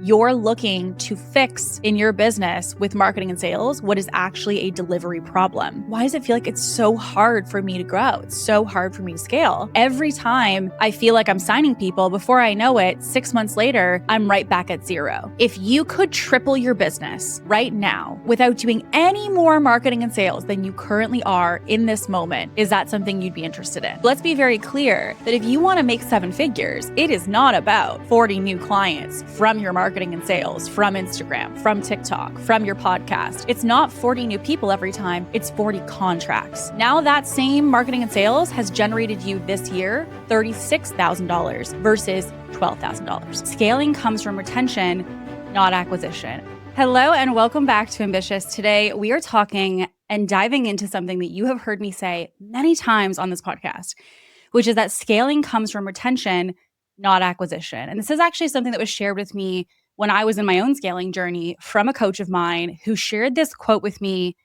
you're looking to fix in your business with marketing and sales what is actually a delivery problem. Why does it feel like it's so hard for me to grow? It's so hard for me to scale. Every time I feel like I'm signing people, before I know it, 6 months later, I'm right back at zero. If you could triple your business right now without doing any more marketing and sales than you currently are in this moment, is that something you'd be interested in? Let's be very clear that if you want to make 7 figures, it is not about 40 new clients from your marketing and sales, from Instagram, from TikTok, from your podcast. It's not 40 new people every time, it's 40 contracts. Now that same marketing and sales has generated you this year $36,000 versus $12,000. Scaling comes from retention, not acquisition. Hello and welcome back to Ambitious. Today we are talking and diving into something that you have heard me say many times on this podcast, which is that scaling comes from retention, not acquisition. And this is actually something that was shared with me when I was in my own scaling journey from a coach of mine who shared this quote with me.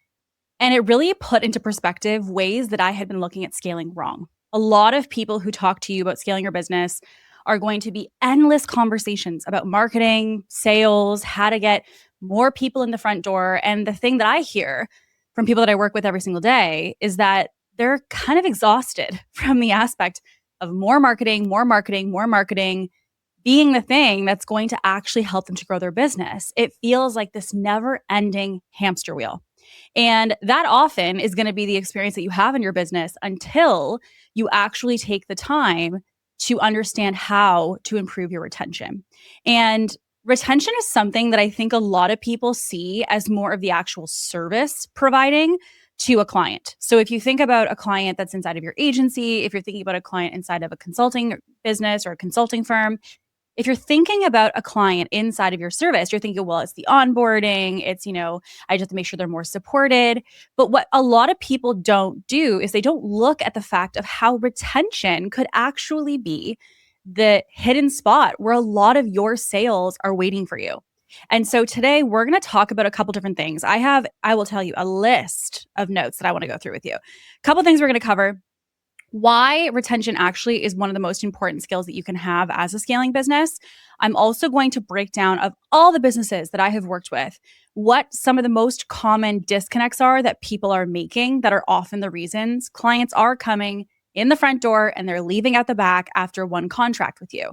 And it really put into perspective ways that I had been looking at scaling wrong. A lot of people who talk to you about scaling your business are going to be endless conversations about marketing, sales, how to get more people in the front door. And the thing that I hear from people that I work with every single day is that they're kind of exhausted from the aspect of more marketing being the thing that's going to actually help them to grow their business. It feels like this never-ending hamster wheel. And that often is going to be the experience that you have in your business until you actually take the time to understand how to improve your retention. And retention is something that I think a lot of people see as more of the actual service providing to a client. So if you think about a client that's inside of your agency, if you're thinking about a client inside of a consulting business or a consulting firm, if you're thinking about a client inside of your service, you're thinking, well, it's the onboarding, it's, I just have to make sure they're more supported. But what a lot of people don't do is they don't look at the fact of how retention could actually be the hidden spot where a lot of your sales are waiting for you. And so today we're going to talk about a couple different things. I will tell you a list of notes that I want to go through with you. A couple things we're going to cover. Why retention actually is one of the most important skills that you can have as a scaling business. I'm also going to break down of all the businesses that I have worked with, what some of the most common disconnects are that people are making that are often the reasons clients are coming in the front door and they're leaving out the back after one contract with you.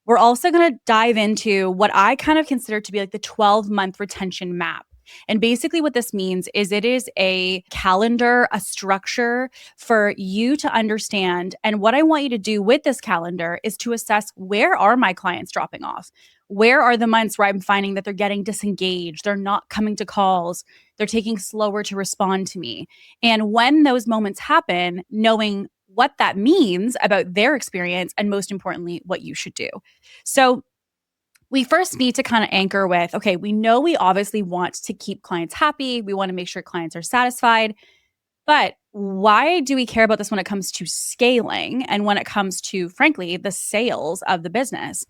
We're also going to dive into what I kind of consider to be like the 12-month retention map. And basically what this means is it is a calendar, a structure for you to understand. And what I want you to do with this calendar is to assess, where are my clients dropping off? Where are the months where I'm finding that they're getting disengaged? They're not coming to calls. They're taking slower to respond to me. And when those moments happen, knowing what that means about their experience, and most importantly, what you should do. So we first need to kind of anchor with, okay, we know we obviously want to keep clients happy. We want to make sure clients are satisfied. But why do we care about this when it comes to scaling and when it comes to, frankly, the sales of the business?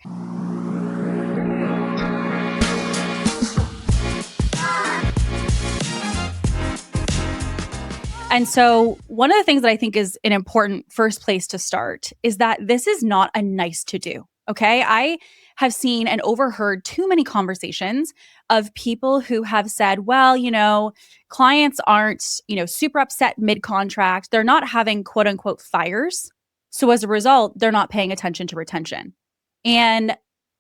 And so one of the things that I think is an important first place to start is that this is not a nice to do. Okay. I have seen and overheard too many conversations of people who have said, well, clients aren't, super upset mid-contract. They're not having quote unquote fires. So as a result, they're not paying attention to retention. And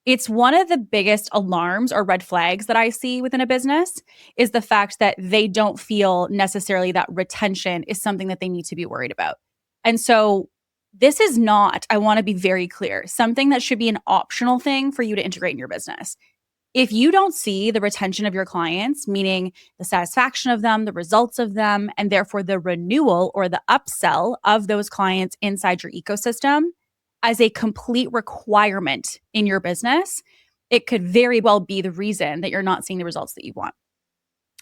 it's one of the biggest alarms or red flags that I see within a business is the fact that they don't feel necessarily that retention is something that they need to be worried about. And so this is not, I want to be very clear, something that should be an optional thing for you to integrate in your business. If you don't see the retention of your clients, meaning the satisfaction of them, the results of them, and therefore the renewal or the upsell of those clients inside your ecosystem as a complete requirement in your business, it could very well be the reason that you're not seeing the results that you want.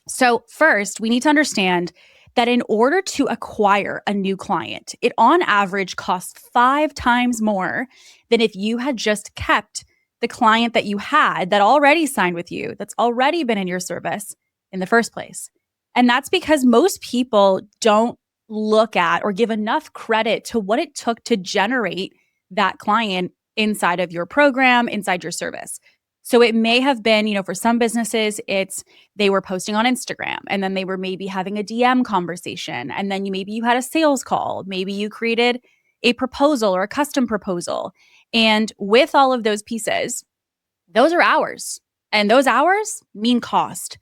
So first, we need to understand that in order to acquire a new client, it on average costs 5 times more than if you had just kept the client that you had that already signed with you, that's already been in your service in the first place. And that's because most people don't look at or give enough credit to what it took to generate that client inside of your program, inside your service. So it may have been, for some businesses, it's they were posting on Instagram and then they were maybe having a DM conversation. And then maybe you had a sales call. Maybe you created a proposal or a custom proposal. And with all of those pieces, those are hours. And those hours mean cost.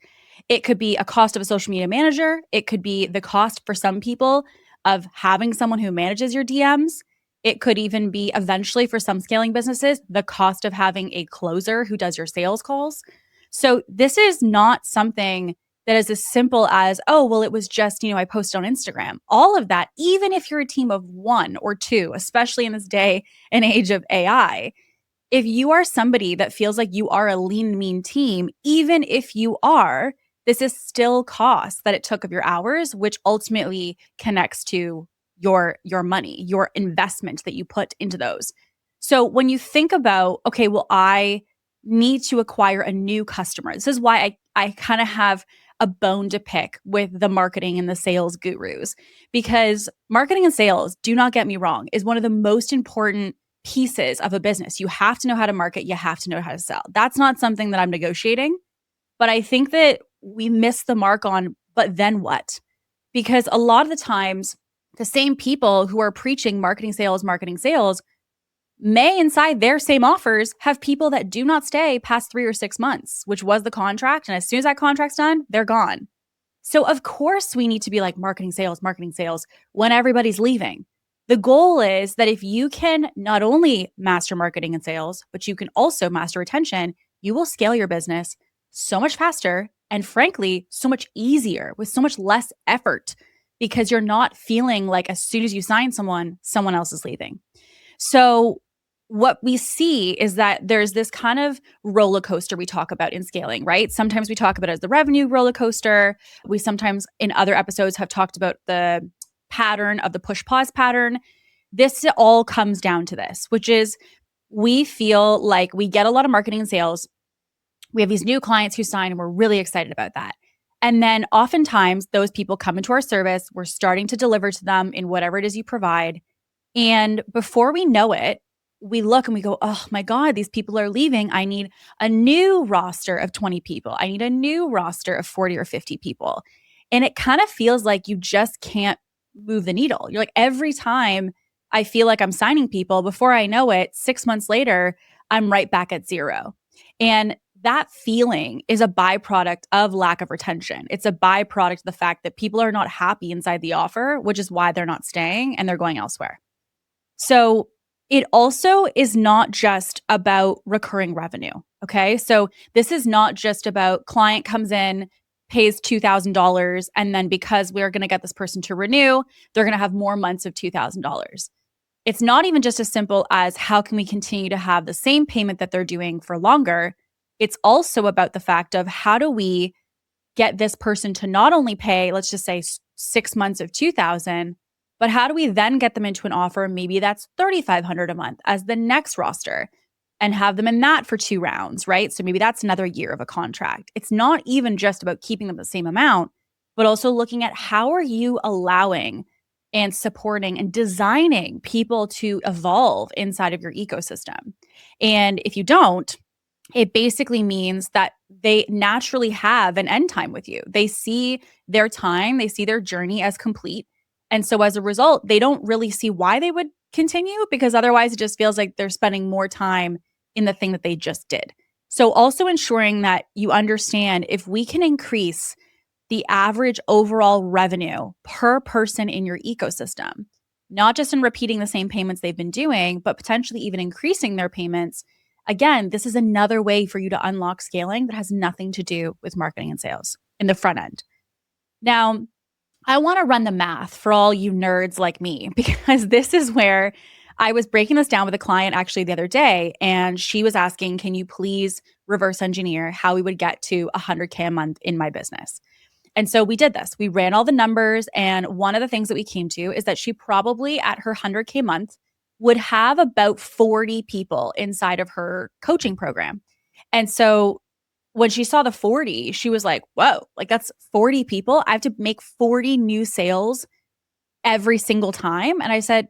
It could be a cost of a social media manager. It could be the cost for some people of having someone who manages your DMs. It could even be eventually for some scaling businesses, the cost of having a closer who does your sales calls. So this is not something that is as simple as, oh, well, it was just, I posted on Instagram. All of that, even if you're a team of one or two, especially in this day and age of AI, if you are somebody that feels like you are a lean, mean team, even if you are, this is still cost that it took of your hours, which ultimately connects to your money, your investment that you put into those. So when you think about, okay, well, I need to acquire a new customer. This is why I kind of have a bone to pick with the marketing and the sales gurus, because marketing and sales, do not get me wrong, is one of the most important pieces of a business. You have to know how to market. You have to know how to sell. That's not something that I'm negotiating, but I think that we miss the mark on, but then what? Because a lot of the times, the same people who are preaching marketing sales may inside their same offers have people that do not stay past 3 or 6 months, which was the contract. And as soon as that contract's done, they're gone. So of course we need to be like marketing sales when everybody's leaving. The goal is that if you can not only master marketing and sales, but you can also master retention, you will scale your business so much faster and frankly, so much easier with so much less effort, because you're not feeling like as soon as you sign someone else is leaving. So what we see is that there's this kind of roller coaster we talk about in scaling, right? Sometimes we talk about it as the revenue roller coaster. We sometimes in other episodes have talked about the pattern of the push pause pattern. This all comes down to this, which is we feel like we get a lot of marketing and sales. We have these new clients who sign and we're really excited about that. And then oftentimes those people come into our service. We're starting to deliver to them in whatever it is you provide. And before we know it, we look and we go, oh my God, these people are leaving. I need a new roster of 20 people. I need a new roster of 40 or 50 people. And it kind of feels like you just can't move the needle. You're like, every time I feel like I'm signing people, before I know it, 6 months later, I'm right back at zero. And that feeling is a byproduct of lack of retention. It's a byproduct of the fact that people are not happy inside the offer, which is why they're not staying and they're going elsewhere. So it also is not just about recurring revenue. Okay. So this is not just about client comes in, pays $2,000, and then because we're going to get this person to renew, they're going to have more months of $2,000. It's not even just as simple as how can we continue to have the same payment that they're doing for longer. It's also about the fact of how do we get this person to not only pay, let's just say 6 months of $2,000, but how do we then get them into an offer? Maybe that's $3,500 a month as the next roster and have them in that for 2 rounds, right? So maybe that's another year of a contract. It's not even just about keeping them the same amount, but also looking at how are you allowing and supporting and designing people to evolve inside of your ecosystem. And if you don't, it basically means that they naturally have an end time with you. They see their time, they see their journey as complete. And so as a result, they don't really see why they would continue, because otherwise it just feels like they're spending more time in the thing that they just did. So also ensuring that you understand if we can increase the average overall revenue per person in your ecosystem, not just in repeating the same payments they've been doing, but potentially even increasing their payments. Again, this is another way for you to unlock scaling that has nothing to do with marketing and sales in the front end. Now, I want to run the math for all you nerds like me, because this is where I was breaking this down with a client actually the other day, and she was asking, can you please reverse engineer how we would get to 100K a month in my business? And so we did this. We ran all the numbers, and one of the things that we came to is that she probably at her 100K month would have about 40 people inside of her coaching program. And so when she saw the 40, she was like, whoa, like that's 40 people. I have to make 40 new sales every single time. And I said,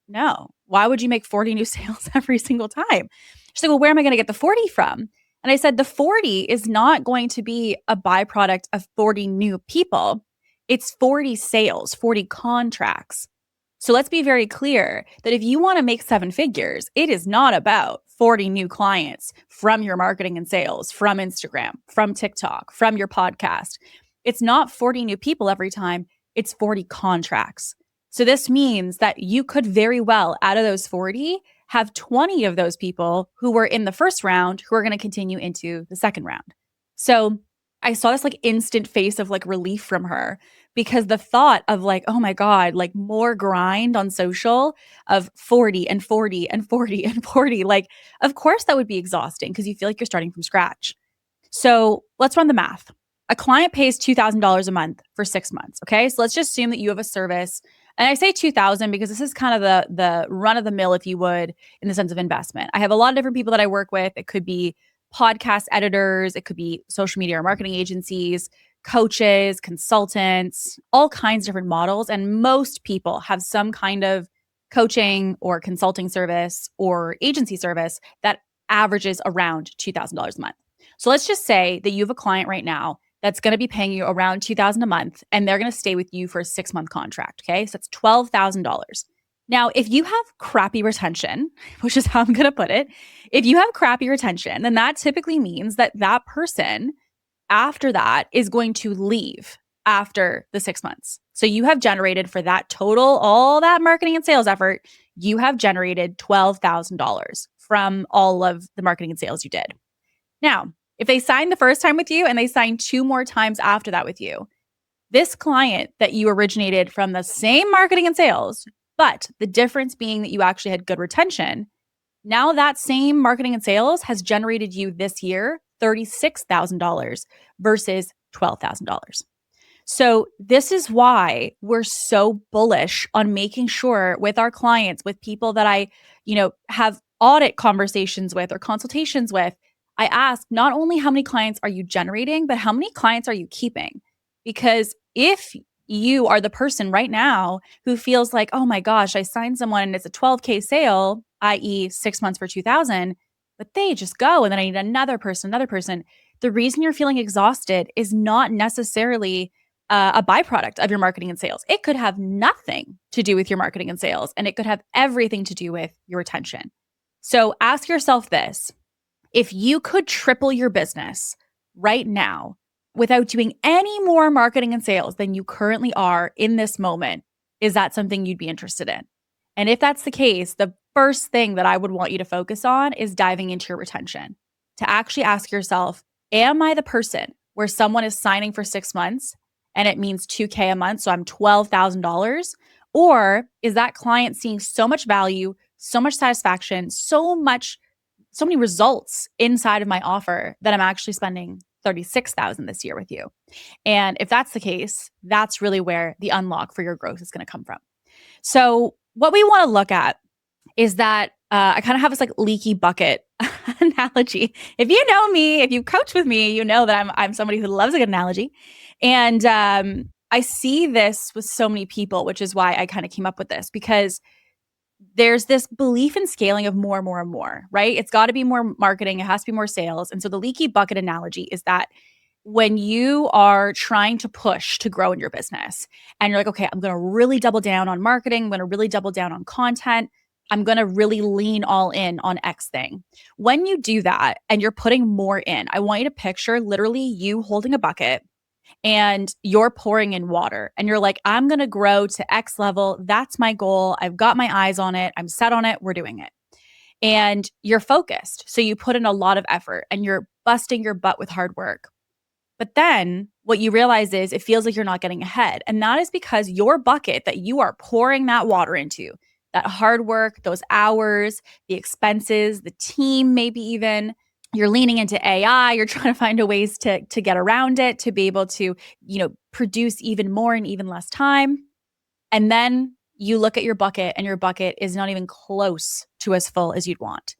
no, why would you make 40 new sales every single time? She's like, well, where am I going to get the 40 from? And I said, the 40 is not going to be a byproduct of 40 new people. It's 40 sales, 40 contracts. So let's be very clear that if you want to make seven figures, it is not about 40 new clients from your marketing and sales, from Instagram, from TikTok, from your podcast. It's not 40 new people every time, it's 40 contracts. So this means that you could very well, out of those 40, have 20 of those people who were in the first round who are going to continue into the second round. So I saw this like instant face of like relief from her, because the thought of like, oh my God, like more grind on social of 40 and 40 and 40 and 40, like, of course that would be exhausting because you feel like you're starting from scratch. So let's run the math. A client pays $2,000 a month for 6 months. Okay. So let's just assume that you have a service. And I say 2,000 because this is kind of the run of the mill, if you would, in the sense of investment. I have a lot of different people that I work with. It could be podcast editors. It could be social media or marketing agencies, coaches, consultants, all kinds of different models. And most people have some kind of coaching or consulting service or agency service that averages around $2,000 a month. So let's just say that you have a client right now that's going to be paying you around $2,000 a month, and they're going to stay with you for a 6-month contract. Okay. So that's $12,000. Now, if you have crappy retention, which is how I'm going to put it, if you have crappy retention, then that typically means that that person after that is going to leave after the 6 months. So you have generated for that total, all that marketing and sales effort, you have generated $12,000 from all of the marketing and sales you did. Now, if they sign the first time with you and they sign 2 more times after that with you, this client that you originated from the same marketing and sales, but the difference being that you actually had good retention, now that same marketing and sales has generated you this year $36,000 versus $12,000. So this is why we're so bullish on making sure with our clients, with people that I, have audit conversations with or consultations with, I ask not only how many clients are you generating, but how many clients are you keeping? Because if you are the person right now who feels like, oh my gosh, I signed someone and it's a 12K sale, i.e. 6 months for 2,000, but they just go and then I need another person. The reason you're feeling exhausted is not necessarily a byproduct of your marketing and sales. It could have nothing to do with your marketing and sales, and it could have everything to do with your retention. So ask yourself this: if you could triple your business right now without doing any more marketing and sales than you currently are in this moment, is that something you'd be interested in? And if that's the case, the first thing that I would want you to focus on is diving into your retention. To actually ask yourself, am I the person where someone is signing for 6 months and it means $2K a month, so I'm $12,000? Or is that client seeing so much value, so much satisfaction, so many results inside of my offer that I'm actually spending $36,000 this year with you? And if that's the case, that's really where the unlock for your growth is going to come from. So what we want to look at is that I kind of have this like leaky bucket analogy. If you know me, if you coach with me, you know that I'm somebody who loves a good analogy. And I see this with so many people, which is why I kind of came up with this, because there's this belief in scaling of more and more and more, right? It's got to be more marketing. It has to be more sales. And so the leaky bucket analogy is that when you are trying to push to grow in your business and you're like, okay, I'm going to really double down on marketing. I'm going to really double down on content. I'm going to really lean all in on X thing. When you do that and you're putting more in, I want you to picture literally you holding a bucket and you're pouring in water and you're like, I'm going to grow to X level. That's my goal. I've got my eyes on it. I'm set on it. We're doing it. And you're focused. So you put in a lot of effort and you're busting your butt with hard work. But then what you realize is it feels like you're not getting ahead. And that is because your bucket that you are pouring that water into, that hard work, those hours, the expenses, the team, maybe even, you're leaning into AI, you're trying to find ways to get around it, to be able to, produce even more in even less time. And then you look at your bucket and your bucket is not even close to as full as you'd want.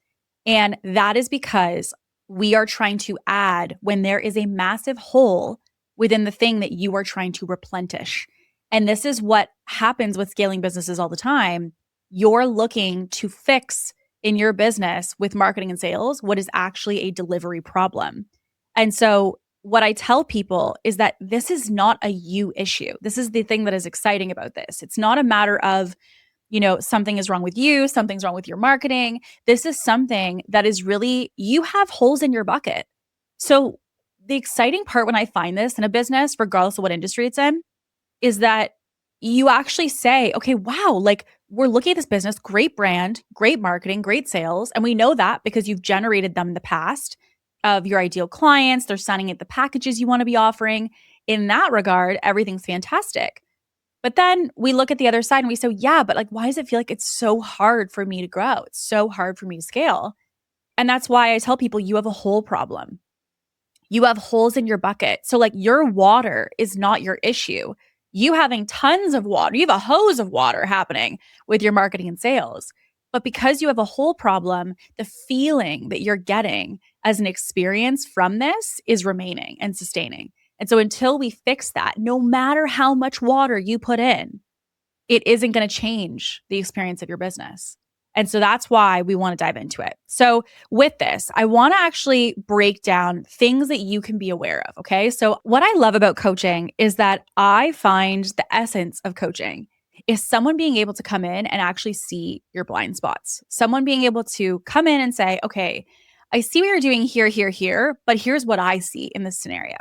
And that is because we are trying to add when there is a massive hole within the thing that you are trying to replenish. And this is what happens with scaling businesses all the time. You're looking to fix in your business with marketing and sales what is actually a delivery problem. And so what I tell people is that this is not a you issue. This is the thing that is exciting about this. It's not a matter of, something is wrong with you, something's wrong with your marketing. This is something that is really, you have holes in your bucket. So the exciting part when I find this in a business, regardless of what industry it's in, is that you actually say, okay, wow, like we're looking at this business, great brand, great marketing, great sales. And we know that because you've generated them in the past of your ideal clients. They're signing at the packages you want to be offering. In that regard, everything's fantastic. But then we look at the other side and we say, yeah, but like, why does it feel like it's so hard for me to grow? It's so hard for me to scale. And that's why I tell people you have a hole problem. You have holes in your bucket. So like your water is not your issue. You having tons of water, you have a hose of water happening with your marketing and sales. But because you have a hole problem, the feeling that you're getting as an experience from this is remaining and sustaining. And so until we fix that, no matter how much water you put in, it isn't going to change the experience of your business. And so that's why we want to dive into it. So with this, I want to actually break down things that you can be aware of. Okay. So what I love about coaching is that I find the essence of coaching is someone being able to come in and actually see your blind spots. Someone being able to come in and say, okay, I see what you're doing here, but here's what I see in this scenario.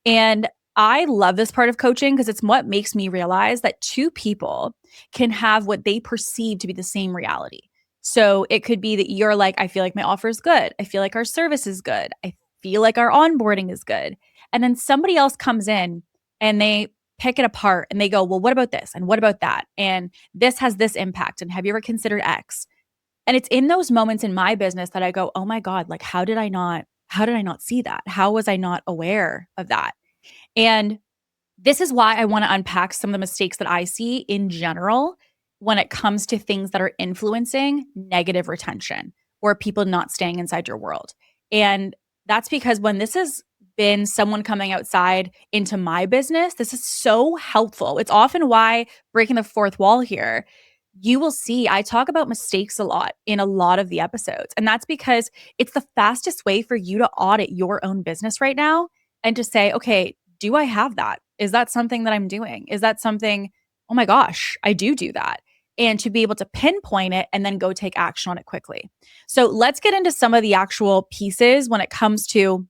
And I love this part of coaching because it's what makes me realize that two people can have what they perceive to be the same reality. So it could be that you're like, I feel like my offer is good. I feel like our service is good. I feel like our onboarding is good. And then somebody else comes in and they pick it apart and they go, well, what about this? And what about that? And this has this impact. And have you ever considered X? And it's in those moments in my business that I go, oh my God, like how did I not see that? How was I not aware of that? And this is why I want to unpack some of the mistakes that I see in general when it comes to things that are influencing negative retention or people not staying inside your world. And that's because when this has been someone coming outside into my business, this is so helpful. It's often why breaking the fourth wall here, you will see I talk about mistakes a lot in a lot of the episodes. And that's because it's the fastest way for you to audit your own business right now and to say, okay, do I have that? Is that something that I'm doing? Is that something, oh my gosh, I do that. And to be able to pinpoint it and then go take action on it quickly. So let's get into some of the actual pieces when it comes to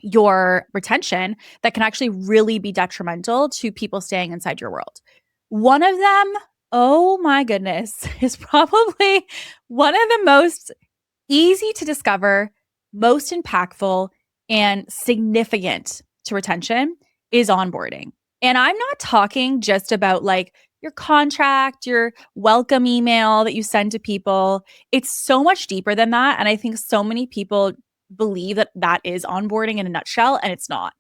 your retention that can actually really be detrimental to people staying inside your world. One of them, oh my goodness, is probably one of the most easy to discover, most impactful, and significant to retention is onboarding. And I'm not talking just about like your contract, your welcome email that you send to people. It's so much deeper than that. And I think so many people believe that that is onboarding in a nutshell, and it's not.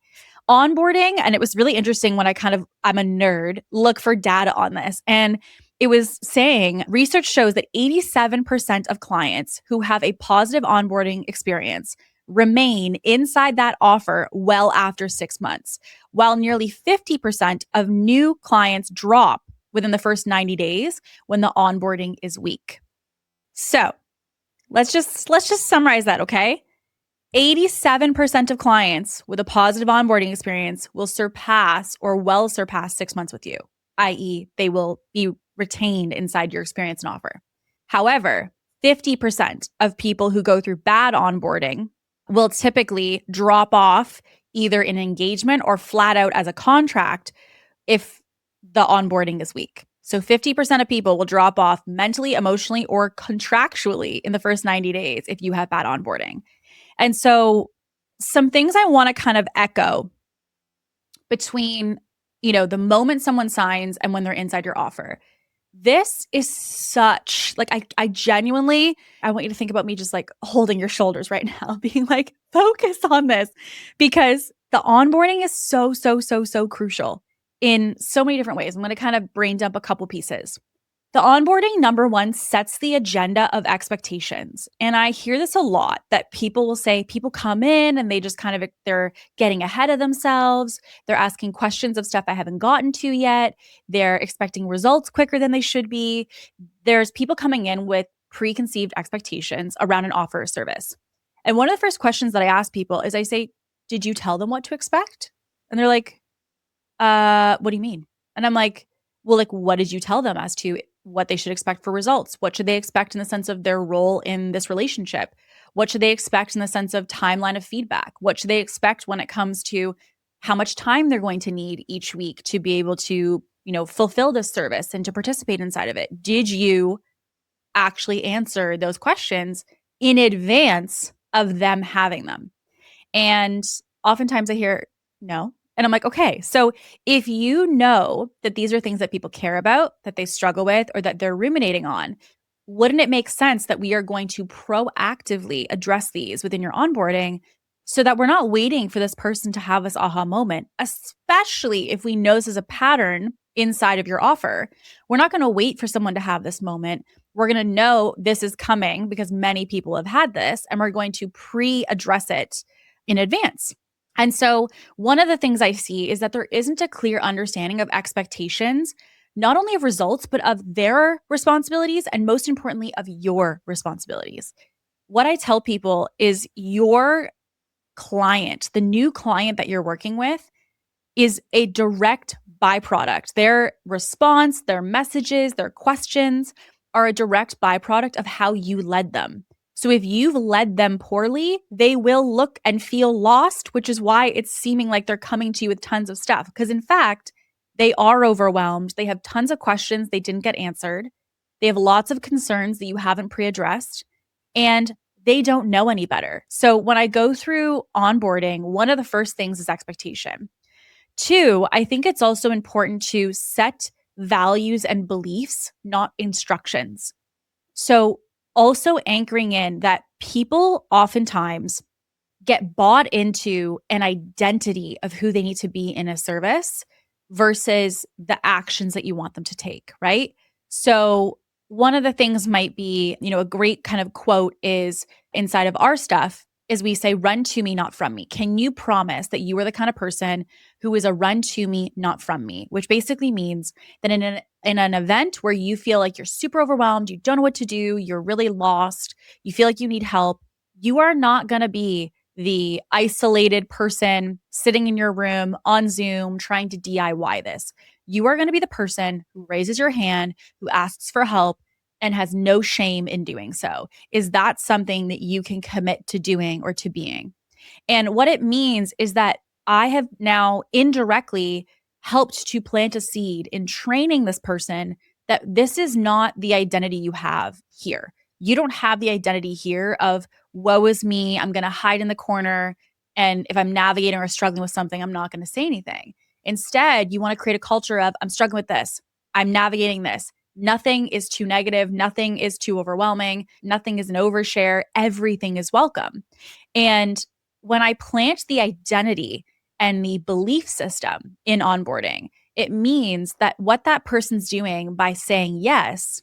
Onboarding, and it was really interesting when I'm a nerd, look for data on this. And it was saying research shows that 87% of clients who have a positive onboarding experience remain inside that offer well after 6 months, while nearly 50% of new clients drop within the first 90 days when the onboarding is weak. So let's just summarize that, okay? 87% of clients with a positive onboarding experience will surpass or well surpass 6 months with you, i.e., they will be retained inside your experience and offer. However, 50% of people who go through bad onboarding will typically drop off either in engagement or flat out as a contract if the onboarding is weak. So 50% of people will drop off mentally, emotionally, or contractually in the first 90 days if you have bad onboarding. And so some things I want to kind of echo between, the moment someone signs and when they're inside your offer. This is such, like, I genuinely, I want you to think about me just like holding your shoulders right now, being like, focus on this, because the onboarding is so, so, so, so crucial in so many different ways. I'm going to kind of brain dump a couple pieces. The onboarding, number one, sets the agenda of expectations. And I hear this a lot, that people will say, people come in and they just they're getting ahead of themselves. They're asking questions of stuff I haven't gotten to yet. They're expecting results quicker than they should be. There's people coming in with preconceived expectations around an offer or service. And one of the first questions that I ask people is I say, did you tell them what to expect? And they're like, what do you mean? And I'm like, well, like, what did you tell them as to what they should expect for results? What should they expect in the sense of their role in this relationship? What should they expect in the sense of timeline of feedback? What should they expect when it comes to how much time they're going to need each week to be able to, fulfill this service and to participate inside of it? Did you actually answer those questions in advance of them having them? And oftentimes I hear no. And I'm like, okay, so if you know that these are things that people care about, that they struggle with, or that they're ruminating on, wouldn't it make sense that we are going to proactively address these within your onboarding so that we're not waiting for this person to have this aha moment, especially if we know this is a pattern inside of your offer? We're not going to wait for someone to have this moment. We're going to know this is coming because many people have had this, and we're going to pre-address it in advance. And so one of the things I see is that there isn't a clear understanding of expectations, not only of results, but of their responsibilities, and most importantly, of your responsibilities. What I tell people is your client, the new client that you're working with, is a direct byproduct. Their response, their messages, their questions are a direct byproduct of how you led them. So if you've led them poorly, they will look and feel lost, which is why it's seeming like they're coming to you with tons of stuff. Because in fact, they are overwhelmed. They have tons of questions they didn't get answered. They have lots of concerns that you haven't pre-addressed, and they don't know any better. So when I go through onboarding, one of the first things is expectation. Two, I think it's also important to set values and beliefs, not instructions. So also anchoring in that people oftentimes get bought into an identity of who they need to be in a service versus the actions that you want them to take, right? So one of the things might be, a great kind of quote is inside of our stuff is we say, run to me, not from me. Can you promise that you are the kind of person who is a run to me, not from me? Which basically means that in an event where you feel like you're super overwhelmed, you don't know what to do, you're really lost, you feel like you need help, you are not going to be the isolated person sitting in your room on Zoom trying to DIY this. You are going to be the person who raises your hand, who asks for help, and has no shame in doing so. Is that something that you can commit to doing or to being? And what it means is that I have now indirectly helped to plant a seed in training this person that this is not the identity you have here. You don't have the identity here of woe is me, I'm going to hide in the corner, and if I'm navigating or struggling with something, I'm not going to say anything. Instead, you want to create a culture of I'm struggling with this, I'm navigating this. Nothing is too negative. Nothing is too overwhelming. Nothing is an overshare. Everything is welcome. And when I plant the identity and the belief system in onboarding, it means that what that person's doing by saying yes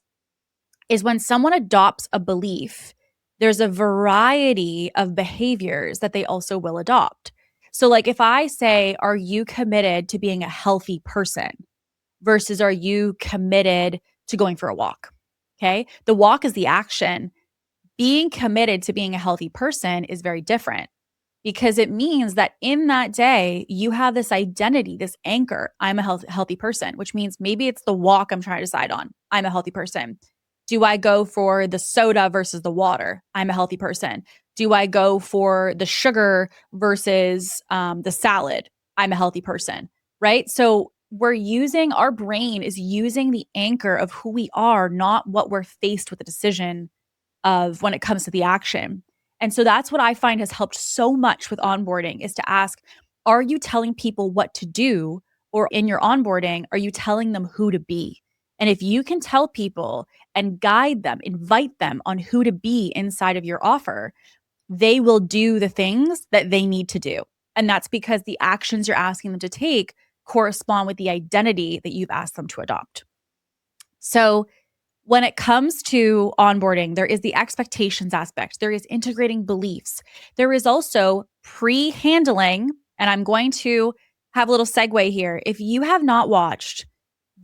is when someone adopts a belief, there's a variety of behaviors that they also will adopt. So like if I say, are you committed to being a healthy person versus are you committed to going for a walk? Okay. The walk is the action. Being committed to being a healthy person is very different because it means that in that day, you have this identity, this anchor. I'm a healthy person, which means maybe it's the walk I'm trying to decide on. I'm a healthy person. Do I go for the soda versus the water? I'm a healthy person. Do I go for the sugar versus the salad? I'm a healthy person, right? So our brain is using the anchor of who we are, not what we're faced with the decision of when it comes to the action. And so that's what I find has helped so much with onboarding is to ask, are you telling people what to do? Or in your onboarding, are you telling them who to be? And if you can tell people and guide them, invite them on who to be inside of your offer, they will do the things that they need to do. And that's because the actions you're asking them to take correspond with the identity that you've asked them to adopt. So when it comes to onboarding, there is the expectations aspect. There is integrating beliefs. There is also pre-handling, and I'm going to have a little segue here. If you have not watched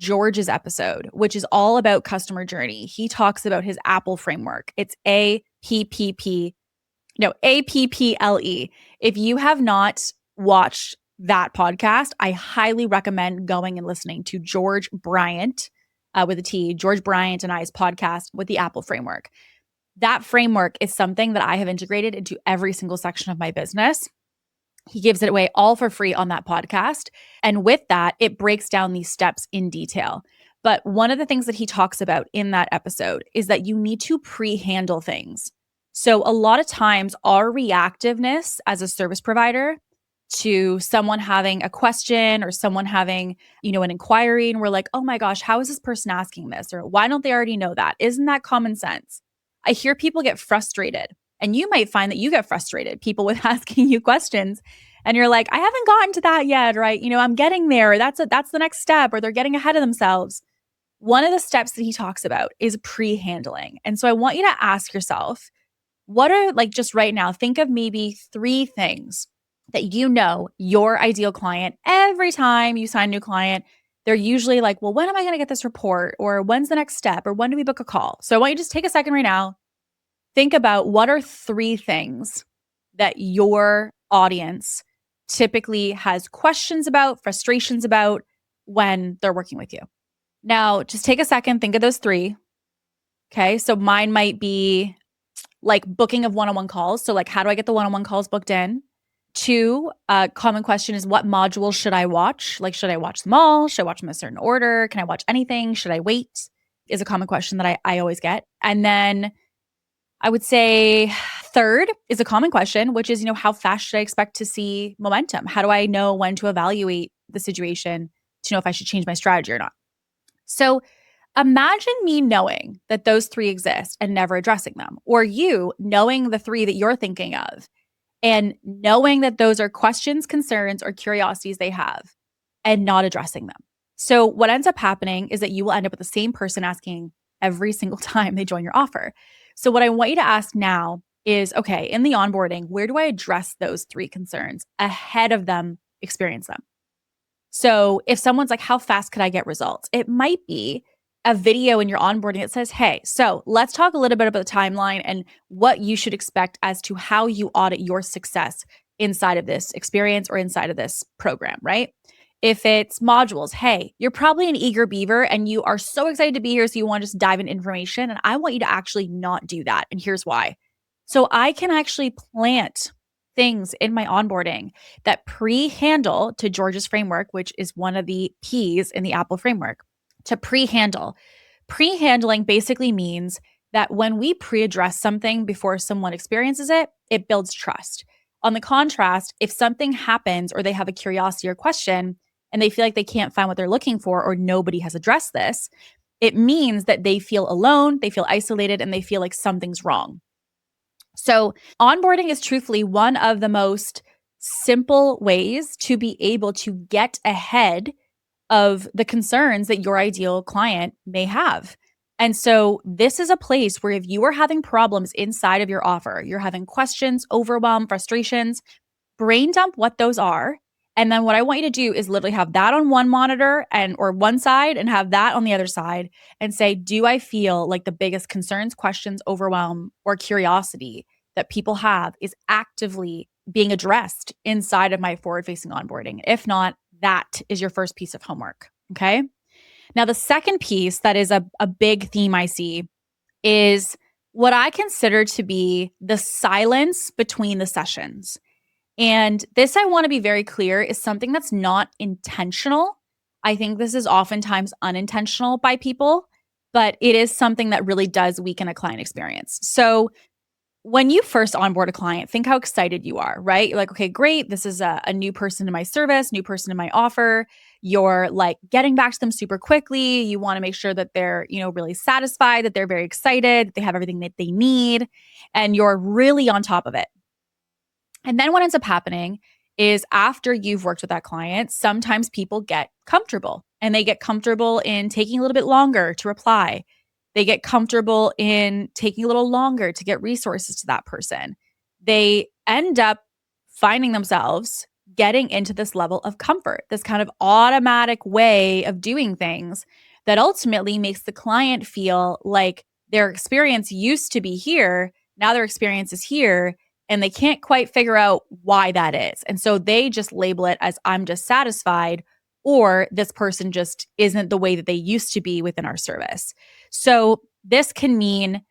George's episode, which is all about customer journey. He talks about his Apple framework. It's APPP. No, APPLE. If you have not watched that podcast, I highly recommend going and listening to George Bryant with a T, George Bryant and I's podcast with the Apple framework. That framework is something that I have integrated into every single section of my business. He gives it away all for free on that podcast. And with that, it breaks down these steps in detail. But one of the things that he talks about in that episode is that you need to pre-handle things. So a lot of times our reactiveness as a service provider to someone having a question or someone having, an inquiry, and we're like, oh my gosh, how is this person asking this? Or why don't they already know that? Isn't that common sense? I hear people get frustrated. And you might find that you get frustrated, people with asking you questions. And you're like, I haven't gotten to that yet, right? I'm getting there. That's the next step, or they're getting ahead of themselves. One of the steps that he talks about is pre-handling. And so I want you to ask yourself, what are, just right now, think of maybe 3 things that your ideal client, every time you sign a new client, they're usually like, well, when am I going to get this report? Or when's the next step? Or when do we book a call? So I want you to just take a second right now. Think about what are 3 things that your audience typically has questions about, frustrations about when they're working with you. Now, just take a second, think of those 3. Okay, so mine might be like booking of one-on-one calls. So how do I get the one-on-one calls booked in? 2, a common question is, what modules should I watch? Should I watch them all? Should I watch them in a certain order? Can I watch anything? Should I wait? Is a common question that I always get. And then I would say 3rd is a common question, which is, how fast should I expect to see momentum? How do I know when to evaluate the situation to know if I should change my strategy or not? So imagine me knowing that those 3 exist and never addressing them, or you knowing the 3 that you're thinking of and knowing that those are questions, concerns, or curiosities they have and not addressing them. So what ends up happening is that you will end up with the same person asking every single time they join your offer. So what I want you to ask now is, okay, in the onboarding, where do I address those 3 concerns ahead of them experience them? So if someone's like, how fast could I get results? It might be a video in your onboarding that says, hey, so let's talk a little bit about the timeline and what you should expect as to how you audit your success inside of this experience or inside of this program, right? If it's modules, hey, you're probably an eager beaver and you are so excited to be here, so you want to just dive into information. And I want you to actually not do that. And here's why. So I can actually plant things in my onboarding that pre-handle to George's framework, which is one of the P's in the Apple framework, to pre-handle. Pre-handling basically means that when we pre-address something before someone experiences it, it builds trust. On the contrast, if something happens or they have a curiosity or question and they feel like they can't find what they're looking for or nobody has addressed this, it means that they feel alone, they feel isolated, and they feel like something's wrong. So onboarding is truthfully one of the most simple ways to be able to get ahead of the concerns that your ideal client may have. And so this is a place where if you are having problems inside of your offer, you're having questions, overwhelm, frustrations, brain dump what those are. And then what I want you to do is literally have that on one monitor or one side and have that on the other side and say, do I feel like the biggest concerns, questions, overwhelm, or curiosity that people have is actively being addressed inside of my forward-facing onboarding? If not, that is your first piece of homework, okay? Now, the second piece that is a big theme I see is what I consider to be the silence between the sessions. And this, I want to be very clear, is something that's not intentional. I think this is oftentimes unintentional by people, but it is something that really does weaken a client experience. So when you first onboard a client, think how excited you are, right? You're like, okay, great. This is a new person in my service, new person in my offer. You're like getting back to them super quickly. You want to make sure that they're, really satisfied, that they're very excited, that they have everything that they need, and you're really on top of it. And then what ends up happening is after you've worked with that client, sometimes people get comfortable and they get comfortable in taking a little bit longer to reply. They get comfortable in taking a little longer to get resources to that person. They end up finding themselves getting into this level of comfort, this kind of automatic way of doing things that ultimately makes the client feel like their experience used to be here. Now their experience is here and they can't quite figure out why that is. And so they just label it as I'm dissatisfied or this person just isn't the way that they used to be within our service. So this can mean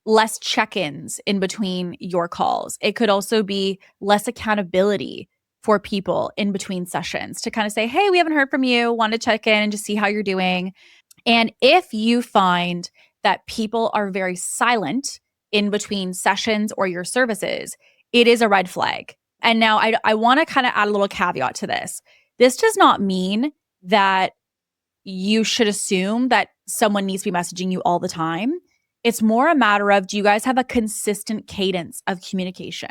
less check-ins in between your calls. It could also be less accountability for people in between sessions to kind of say, hey, we haven't heard from you, want to check in and just see how you're doing. And if you find that people are very silent in between sessions or your services, it is a red flag. And now I want to kind of add a little caveat to this. This does not mean that you should assume that someone needs to be messaging you all the time. It's more a matter of, do you guys have a consistent cadence of communication?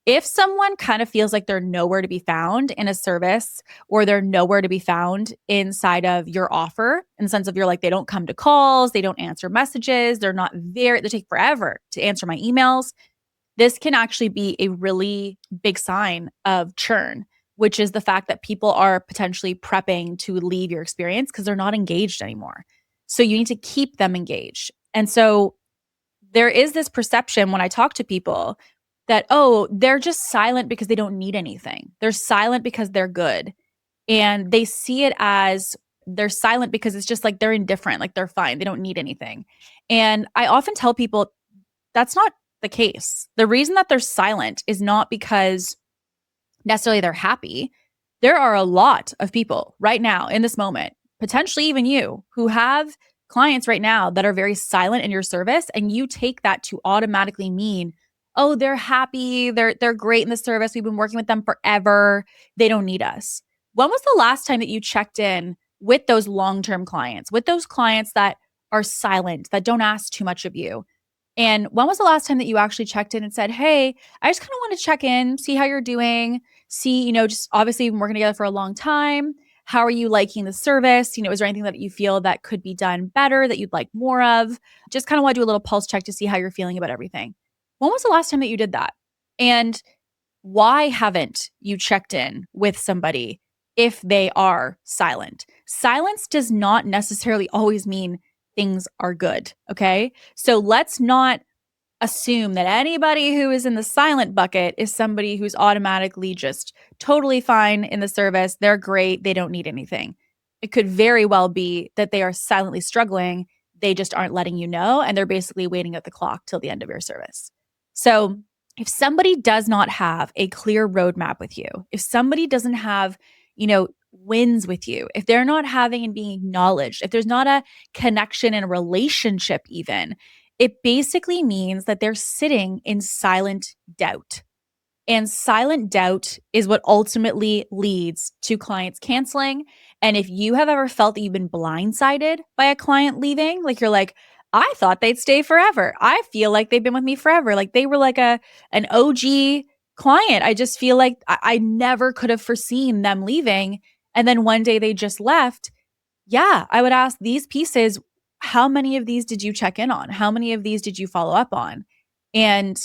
If someone kind of feels like they're nowhere to be found in a service or they're nowhere to be found inside of your offer, in the sense of you're like, they don't come to calls, they don't answer messages, they're not there, they take forever to answer my emails, this can actually be a really big sign of churn, which is the fact that people are potentially prepping to leave your experience because they're not engaged anymore. So you need to keep them engaged. And so there is this perception when I talk to people that, oh, they're just silent because they don't need anything. They're silent because they're good. And they see it as they're silent because it's just like they're indifferent, like they're fine. They don't need anything. And I often tell people that's not the case. The reason that they're silent is not because necessarily they're happy. There are a lot of people right now in this moment, potentially even you, who have clients right now that are very silent in your service, and you take that to automatically mean, oh, they're happy, they're great in the service, we've been working with them forever, they don't need us. When was the last time that you checked in with those long-term clients, with those clients that are silent, that don't ask too much of you? And when was the last time that you actually checked in and said, hey, I just kind of want to check in, see how you're doing, see, just obviously you've been working together for a long time. How are you liking the service? Is there anything that you feel that could be done better that you'd like more of? Just kind of want to do a little pulse check to see how you're feeling about everything. When was the last time that you did that? And why haven't you checked in with somebody if they are silent? Silence does not necessarily always mean things are good, okay? So let's not assume that anybody who is in the silent bucket is somebody who's automatically just totally fine in the service. They're great. They don't need anything. It could very well be that they are silently struggling. They just aren't letting you know, and they're basically waiting at the clock till the end of your service. So if somebody does not have a clear roadmap with you, if somebody doesn't have, wins with you, if they're not having and being acknowledged, if there's not a connection and a relationship even, it basically means that they're sitting in silent doubt. And silent doubt is what ultimately leads to clients canceling. And if you have ever felt that you've been blindsided by a client leaving, like you're like, I thought they'd stay forever. I feel like they've been with me forever. Like they were like an OG client. I just feel like I never could have foreseen them leaving. And then one day they just left. Yeah, I would ask these pieces, how many of these did you check in on? How many of these did you follow up on? And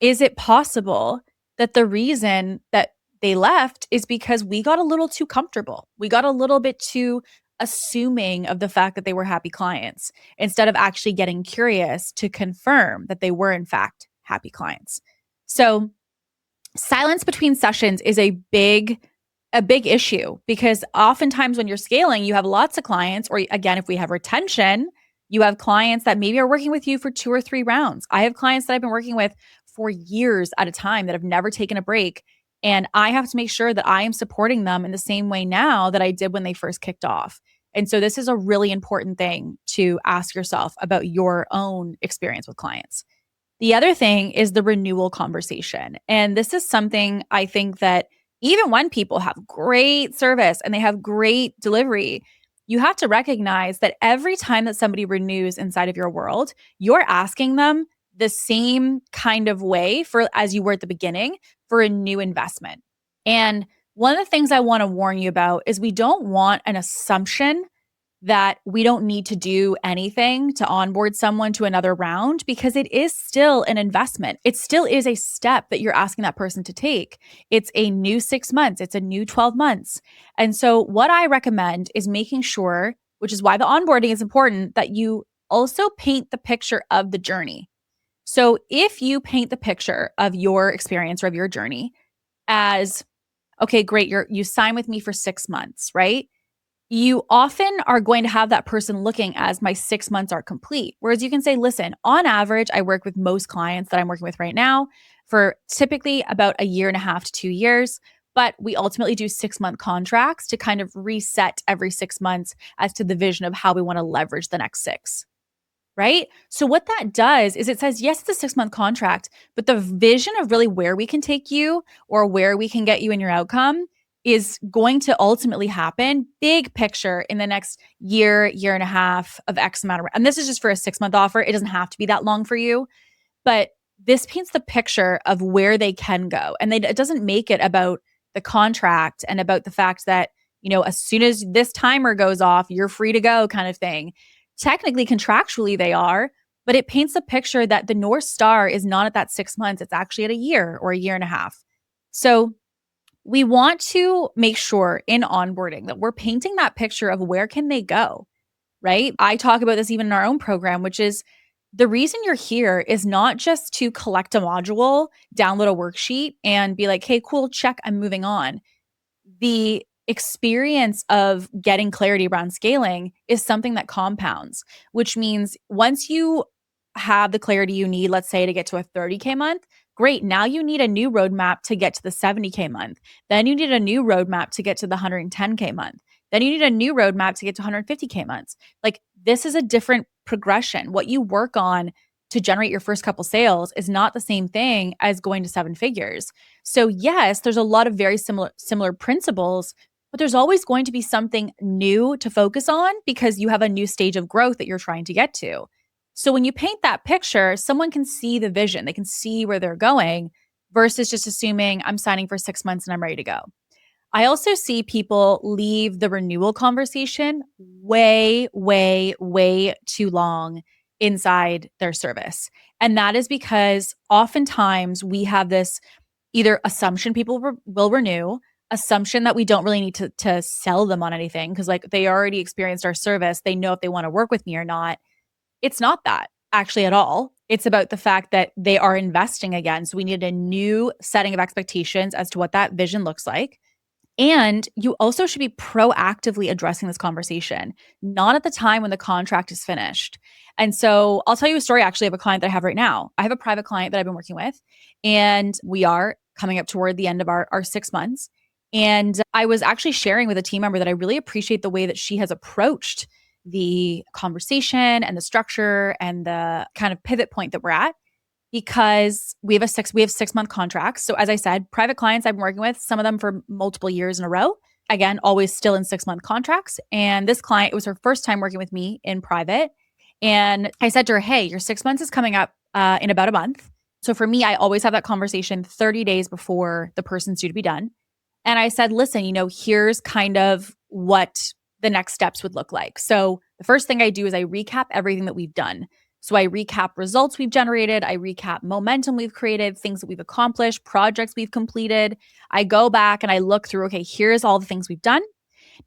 is it possible that the reason that they left is because we got a little too comfortable? We got a little bit too assuming of the fact that they were happy clients instead of actually getting curious to confirm that they were in fact happy clients. So silence between sessions is a big issue because oftentimes when you're scaling, you have lots of clients, or again, if we have retention, you have clients that maybe are working with you for 2 or 3 rounds. I have clients that I've been working with for years at a time that have never taken a break. And I have to make sure that I am supporting them in the same way now that I did when they first kicked off. And so this is a really important thing to ask yourself about your own experience with clients. The other thing is the renewal conversation. And this is something I think that even when people have great service and they have great delivery, you have to recognize that every time that somebody renews inside of your world, you're asking them the same kind of way as you were at the beginning for a new investment. And one of the things I want to warn you about is we don't want an assumption that we don't need to do anything to onboard someone to another round because it is still an investment. It still is a step that you're asking that person to take. It's a new 6 months, it's a new 12 months. And so, what I recommend is making sure, which is why the onboarding is important, that you also paint the picture of the journey. So, if you paint the picture of your experience or of your journey as, okay, great, you sign with me for 6 months, right? You often are going to have that person looking as my 6 months are complete. Whereas you can say, listen, on average, I work with most clients that I'm working with right now for typically about a year and a half to 2 years. But we ultimately do 6 month contracts to kind of reset every 6 months as to the vision of how we want to leverage the next six. Right. So, what that does is it says, yes, it's a 6 month contract, but the vision of really where we can take you or where we can get you in your outcome is going to ultimately happen big picture in the next year, year and a half of X amount of. And this is just for a 6 month offer. It doesn't have to be that long for you, but this paints the picture of where they can go. And it doesn't make it about the contract and about the fact that, as soon as this timer goes off, you're free to go kind of thing. Technically, contractually, they are, but it paints a picture that the North Star is not at that 6 months. It's actually at a year or a year and a half. So we want to make sure in onboarding that we're painting that picture of where can they go, right? I talk about this even in our own program, which is the reason you're here is not just to collect a module, download a worksheet, and be like, hey, cool, check, I'm moving on. The experience of getting clarity around scaling is something that compounds, which means once you have the clarity you need, let's say to get to a 30K month, great. Now you need a new roadmap to get to the 70K month. Then you need a new roadmap to get to the 110K month. Then you need a new roadmap to get to 150K months. Like, this is a different progression. What you work on to generate your first couple sales is not the same thing as going to seven figures. So yes, there's a lot of very similar principles, but there's always going to be something new to focus on because you have a new stage of growth that you're trying to get to. So when you paint that picture, someone can see the vision, they can see where they're going versus just assuming I'm signing for 6 months and I'm ready to go. I also see people leave the renewal conversation way, way, way too long inside their service. And that is because oftentimes we have this either assumption people will renew, assumption that we don't really need to sell them on anything because like they already experienced our service. They know if they want to work with me or not. It's not that actually at all. It's about the fact that they are investing again. So we need a new setting of expectations as to what that vision looks like. And you also should be proactively addressing this conversation, not at the time when the contract is finished. And so I'll tell you a story actually of a client that I have right now. I have a private client that I've been working with, and we are coming up toward the end of our 6 months. And I was actually sharing with a team member that I really appreciate the way that she has approached the conversation and the structure and the kind of pivot point that we're at because we have 6 month contracts. So as I said, private clients I've been working with, some of them for multiple years in a row. Again, always still in 6 month contracts. And this client, it was her first time working with me in private. And I said to her, hey, your 6 months is coming up in about a month. So for me, I always have that conversation 30 days before the person's due to be done. And I said, listen, here's kind of what the next steps would look like. So the first thing I do is I recap everything that we've done. So I recap results we've generated, I recap momentum we've created, things that we've accomplished, projects we've completed. I go back and I look through, okay, here's all the things we've done.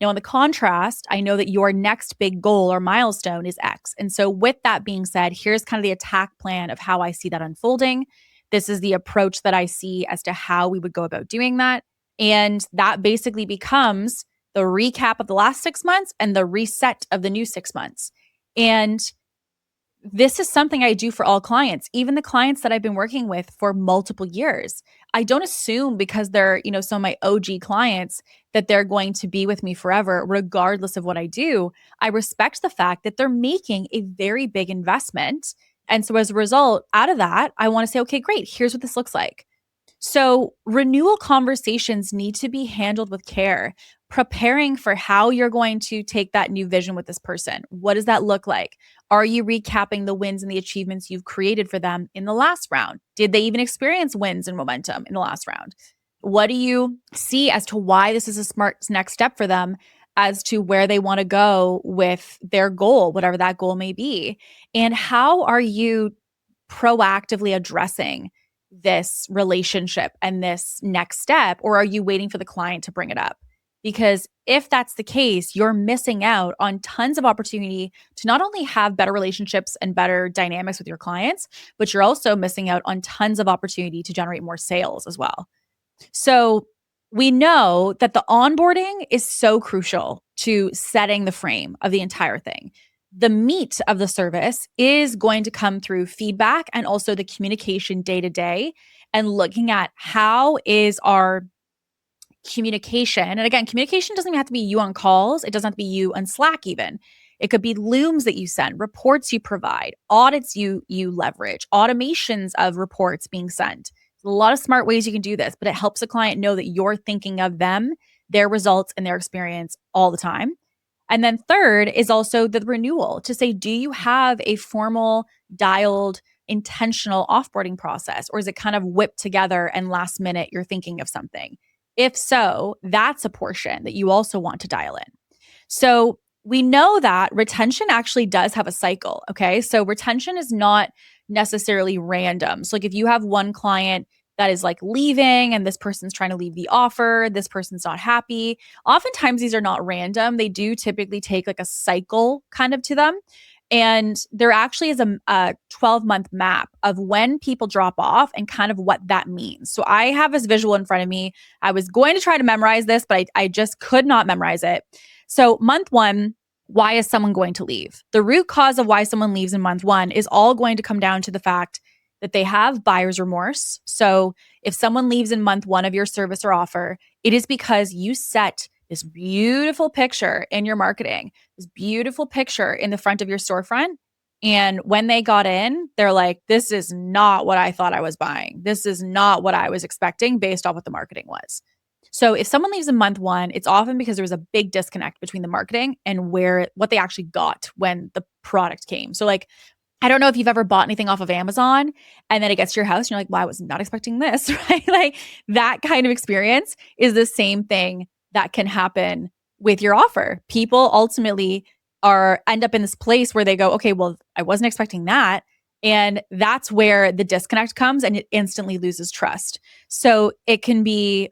Now, in the contrast, I know that your next big goal or milestone is X. And so with that being said, here's kind of the attack plan of how I see that unfolding. This is the approach that I see as to how we would go about doing that. And that basically becomes the recap of the last 6 months and the reset of the new 6 months. And this is something I do for all clients, even the clients that I've been working with for multiple years. I don't assume because they're, some of my OG clients that they're going to be with me forever, regardless of what I do. I respect the fact that they're making a very big investment. And so as a result, out of that, I want to say, okay, great, here's what this looks like. So renewal conversations need to be handled with care, preparing for how you're going to take that new vision with this person. What does that look like? Are you recapping the wins and the achievements you've created for them in the last round? Did they even experience wins and momentum in the last round? What do you see as to why this is a smart next step for them as to where they want to go with their goal, whatever that goal may be. And how are you proactively addressing this relationship and this next step? Or are you waiting for the client to bring it up? Because if that's the case, you're missing out on tons of opportunity to not only have better relationships and better dynamics with your clients, but you're also missing out on tons of opportunity to generate more sales as well. So we know that the onboarding is so crucial to setting the frame of the entire thing. The meat of the service is going to come through feedback and also the communication day to day, and looking at how is our communication. And again, communication doesn't even have to be you on calls. It doesn't have to be you on Slack even. It could be looms that you send, reports you provide, audits you leverage, automations of reports being sent. There's a lot of smart ways you can do this, but it helps a client know that you're thinking of them, their results, and their experience all the time. And then third is also the renewal, to say, do you have a formal, dialed, intentional offboarding process, or is it kind of whipped together and last minute you're thinking of something? If so, that's a portion that you also want to dial in. So we know that retention actually does have a cycle. Okay. So retention is not necessarily random. So, like, if you have one client that is like leaving and this person's trying to leave the offer, this person's not happy, oftentimes these are not random. They do typically take like a cycle kind of to them. And there actually is a 12-month map of when people drop off and kind of what that means. So I have this visual in front of me. I was going to try to memorize this, but I just could not memorize it. So month one, why is someone going to leave? The root cause of why someone leaves in month one is all going to come down to the fact that they have buyer's remorse. So if someone leaves in month one of your service or offer, it is because you set this beautiful picture in your marketing, this beautiful picture in the front of your storefront. And when they got in, they're like, this is not what I thought I was buying. This is not what I was expecting based off what the marketing was. So if someone leaves in month one, it's often because there was a big disconnect between the marketing and what they actually got when the product came. So like, I don't know if you've ever bought anything off of Amazon and then it gets to your house and you're like, well, I was not expecting this, right? Like that kind of experience is the same thing that can happen with your offer. People ultimately end up in this place where they go, okay, well, I wasn't expecting that. And that's where the disconnect comes and it instantly loses trust. So it can be,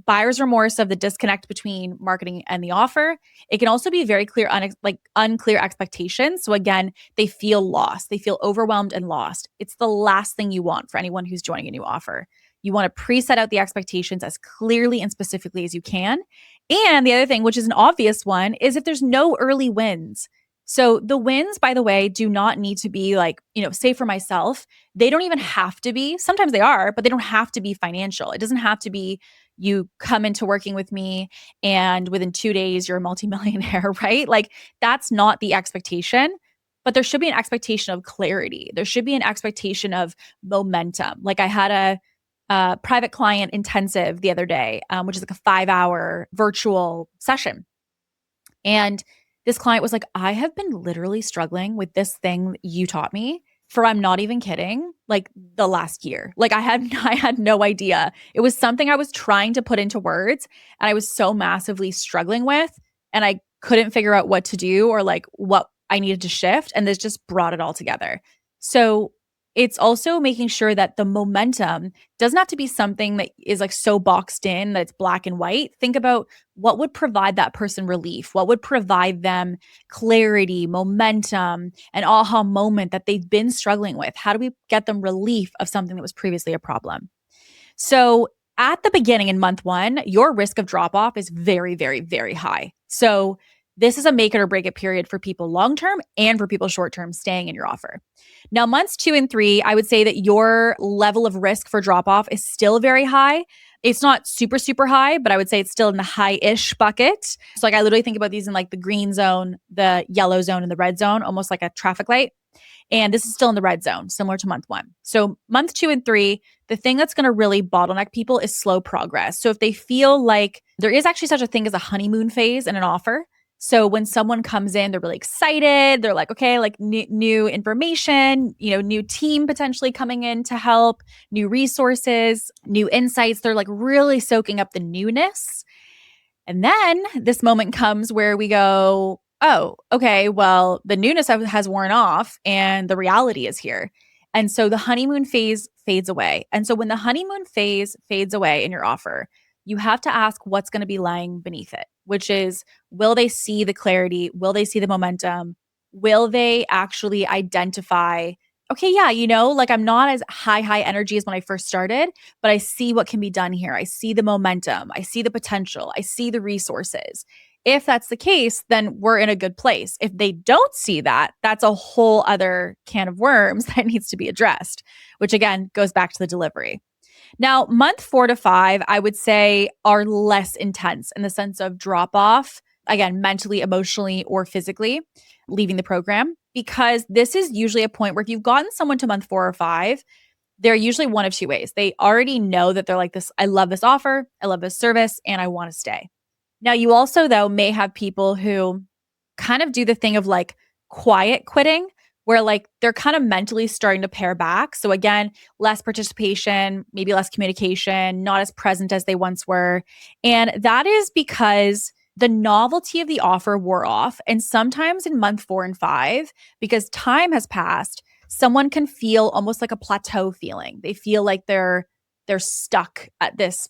buyer's remorse of the disconnect between marketing and the offer. It can also be very clear, unclear expectations. So again, they feel lost. They feel overwhelmed and lost. It's the last thing you want for anyone who's joining a new offer. You want to pre-set out the expectations as clearly and specifically as you can. And the other thing, which is an obvious one, is if there's no early wins. So the wins, by the way, do not need to be like, say for myself, they don't even have to be. Sometimes they are, but they don't have to be financial. It doesn't have to be you come into working with me and within 2 days you're a multimillionaire, right? Like that's not the expectation. But there should be an expectation of clarity. There should be an expectation of momentum. Like I had a private client intensive the other day, which is like a 5-hour virtual session. And this client was like, I have been literally struggling with this thing you taught me for, I'm not even kidding, like the last year. Like I had no idea. It was something I was trying to put into words and I was so massively struggling with, and I couldn't figure out what to do or like what I needed to shift. And this just brought it all together. So it's also making sure that the momentum doesn't have to be something that is like so boxed in that it's black and white. Think about what would provide that person relief, what would provide them clarity, momentum, an aha moment that they've been struggling with. How do we get them relief of something that was previously a problem? So at the beginning in month one, your risk of drop off is very, very, very high. So this is a make it or break it period for people long-term and for people short-term staying in your offer. Now, months 2 and 3, I would say that your level of risk for drop-off is still very high. It's not super, super high, but I would say it's still in the high-ish bucket. So like I literally think about these in like the green zone, the yellow zone, and the red zone, almost like a traffic light. And this is still in the red zone, similar to month 1. So month 2 and 3, the thing that's going to really bottleneck people is slow progress. So if they feel like there is actually such a thing as a honeymoon phase in an offer. So when someone comes in, they're really excited. They're like, okay, like new information, new team potentially coming in to help, new resources, new insights. They're like really soaking up the newness. And then this moment comes where we go, oh, okay, well, the newness has worn off and the reality is here. And so the honeymoon phase fades away. And so when the honeymoon phase fades away in your offer, you have to ask what's going to be lying beneath it, which is, will they see the clarity? Will they see the momentum? Will they actually identify, okay, yeah, like I'm not as high energy as when I first started, but I see what can be done here. I see the momentum. I see the potential. I see the resources. If that's the case, then we're in a good place. If they don't see that, that's a whole other can of worms that needs to be addressed, which again goes back to the delivery. Now, month 4 to 5, I would say are less intense in the sense of drop off, again, mentally, emotionally, or physically leaving the program, because this is usually a point where if you've gotten someone to month 4 or 5, they're usually one of two ways. They already know that they're like this, I love this offer, I love this service, and I want to stay. Now, you also, though, may have people who kind of do the thing of like quiet quitting, where like they're kind of mentally starting to pare back. So again, less participation, maybe less communication, not as present as they once were. And that is because the novelty of the offer wore off. And sometimes in month 4 and 5, because time has passed, someone can feel almost like a plateau feeling. They feel like they're stuck at this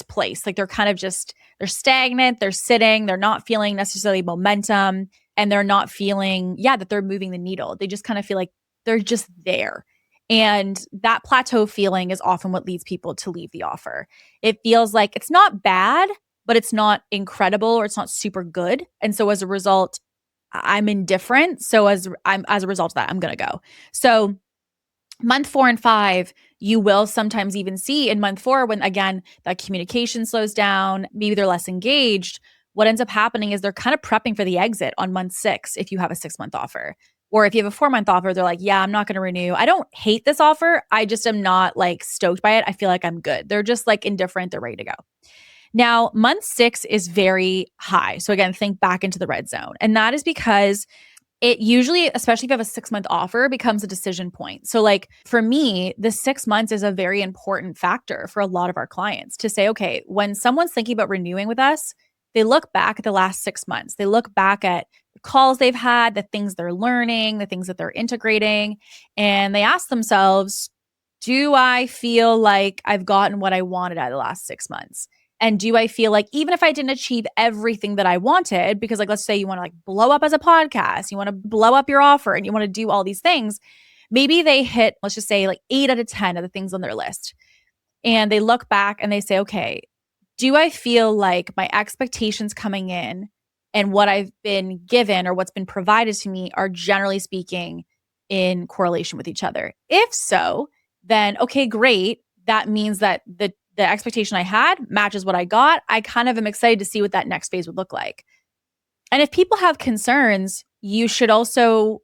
place. Like they're kind of just, they're stagnant, they're sitting, they're not feeling necessarily momentum, and they're not feeling, that they're moving the needle. They just kind of feel like they're just there. And that plateau feeling is often what leads people to leave the offer. It feels like it's not bad, but it's not incredible or it's not super good. And so as a result, I'm indifferent. So as a result of that, I'm going to go. So month 4 and 5, you will sometimes even see in month 4 when, again, that communication slows down, maybe they're less engaged. What ends up happening is they're kind of prepping for the exit on month 6 if you have a 6-month offer. Or if you have a 4-month offer, they're like, yeah, I'm not going to renew. I don't hate this offer. I just am not like stoked by it. I feel like I'm good. They're just like indifferent. They're ready to go. Now, month 6 is very high. So again, think back into the red zone. And that is because it usually, especially if you have a 6-month offer, becomes a decision point. So like for me, the 6 months is a very important factor for a lot of our clients to say, okay, when someone's thinking about renewing with us, they look back at the last 6 months. They look back at the calls they've had, the things they're learning, the things that they're integrating, and they ask themselves, do I feel like I've gotten what I wanted out of the last 6 months? And do I feel like even if I didn't achieve everything that I wanted, because like, let's say you want to like blow up as a podcast, you want to blow up your offer and you want to do all these things, maybe they hit, let's just say like 8 out of 10 of the things on their list. And they look back and they say, okay, do I feel like my expectations coming in and what I've been given or what's been provided to me are generally speaking in correlation with each other? If so, then okay, great. That means that the expectation I had matches what I got. I kind of am excited to see what that next phase would look like. And if people have concerns, you should also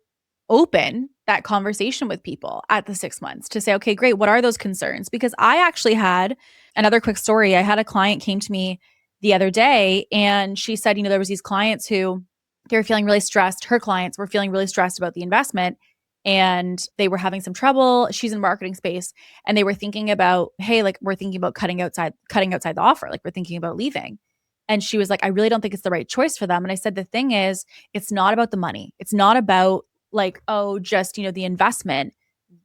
open that conversation with people at the 6 months to say, okay, great. What are those concerns? Because I actually had another quick story. I had a client came to me the other day and she said, there was these clients who they were feeling really stressed. Her clients were feeling really stressed about the investment. And they were having some trouble. She's in marketing space. And they were thinking about, hey, like we're thinking about cutting outside the offer. Like we're thinking about leaving. And she was like, I really don't think it's the right choice for them. And I said, the thing is, it's not about the money. It's not about like, oh, just, the investment.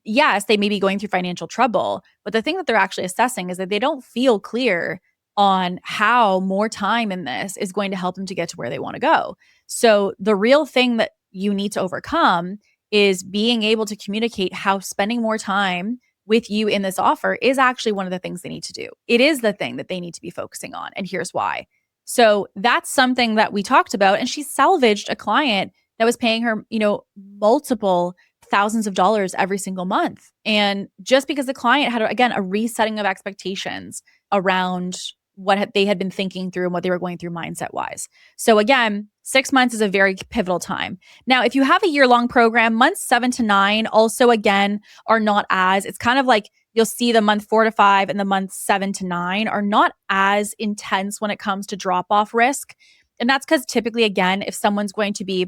Yes, they may be going through financial trouble. But the thing that they're actually assessing is that they don't feel clear on how more time in this is going to help them to get to where they want to go. So the real thing that you need to overcome is being able to communicate how spending more time with you in this offer is actually one of the things they need to do. It is the thing that they need to be focusing on. And here's why. So that's something that we talked about. And she salvaged a client that was paying her, multiple thousands of dollars every single month. And just because the client had, again, a resetting of expectations around what they had been thinking through and what they were going through mindset wise. So again, 6 months is a very pivotal time. Now, if you have a year-long program, months 7 to 9 also, again, are not as, it's kind of like you'll see the month 4 to 5 and the month 7 to 9 are not as intense when it comes to drop-off risk. And that's because typically, again, if someone's going to be